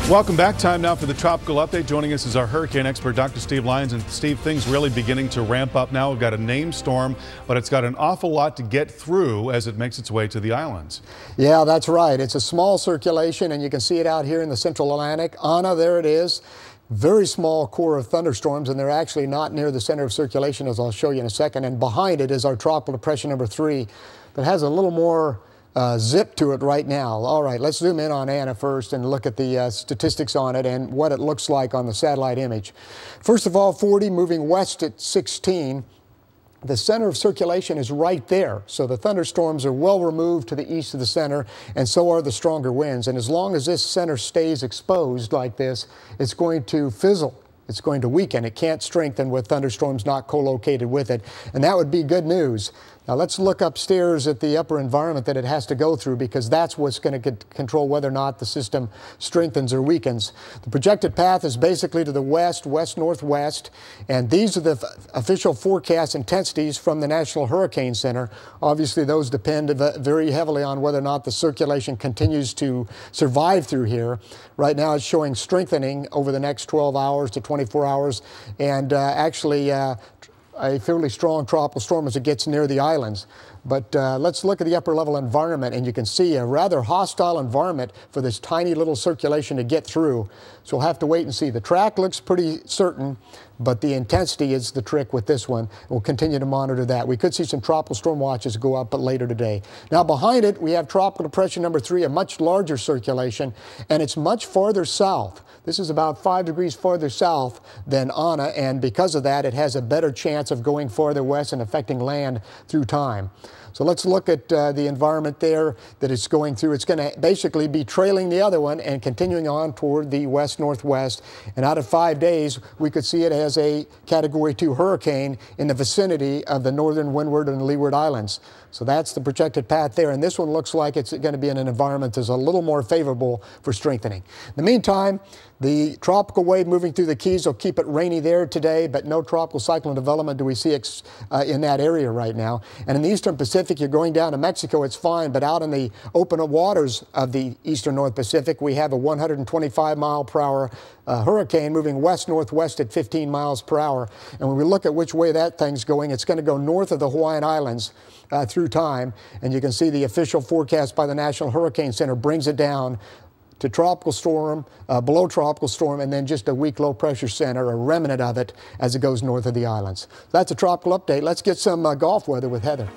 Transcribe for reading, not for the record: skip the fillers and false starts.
Welcome back. Time now for the Tropical Update. Joining us is our hurricane expert, Dr. Steve Lyons. And Steve, things really beginning to ramp up now. We've got a named storm, but it's got an awful lot to get through as it makes its way to the islands. Yeah, that's right. It's a small circulation, and you can see it out here in the central Atlantic. Anna, there it is. Very small core of thunderstorms, and they're actually not near the center of circulation, as I'll show you in a second. And behind it is our tropical depression number 3 that has a little more zip to it right now. All right, let's zoom in on Anna first and look at the statistics on it and what it looks like on the satellite image. First of all, 40 moving west at 16. The center of circulation is right there, so the thunderstorms are well removed to the east of the center, and so are the stronger winds. And as long as this center stays exposed like this, it's going to fizzle. It's going to weaken. It can't strengthen with thunderstorms not co-located with it, and that would be good news. Now let's look upstairs at the upper environment that it has to go through, because that's what's going to control whether or not the system strengthens or weakens. The projected path is basically to the west, west-northwest, and these are the official forecast intensities from the National Hurricane Center. Obviously, those depend very heavily on whether or not the circulation continues to survive through here. Right now, it's showing strengthening over the next 12 hours to 24 hours, and actually a fairly strong tropical storm as it gets near the islands. But let's look at the upper level environment, and you can see a rather hostile environment for this tiny little circulation to get through. So we'll have to wait and see. The track looks pretty certain, but the intensity is the trick with this one. We'll continue to monitor that. We could see some tropical storm watches go up later today. Now behind it, we have tropical depression number 3, a much larger circulation, and it's much farther south. This is about 5 degrees farther south than Anna, and because of that, it has a better chance of going farther west and affecting land through time. So let's look at the environment there that it's going through. It's going to basically be trailing the other one and continuing on toward the west-northwest. And out of 5 days, we could see it as a Category 2 hurricane in the vicinity of the northern Windward and Leeward Islands. So that's the projected path there. And this one looks like it's going to be in an environment that's a little more favorable for strengthening. In the meantime, the tropical wave moving through the Keys will keep it rainy there today, but no tropical cyclone development do we see in that area right now. And in the eastern Pacific, you're going down to Mexico, it's fine, but out in the open waters of the eastern North Pacific, we have a 125-mile-per-hour hurricane moving west-northwest at 15 miles per hour. And when we look at which way that thing's going, it's going to go north of the Hawaiian Islands through time. And you can see the official forecast by the National Hurricane Center brings it down to tropical storm, below tropical storm, and then just a weak low pressure center, a remnant of it as it goes north of the islands. That's a tropical update. Let's get some golf weather with Heather.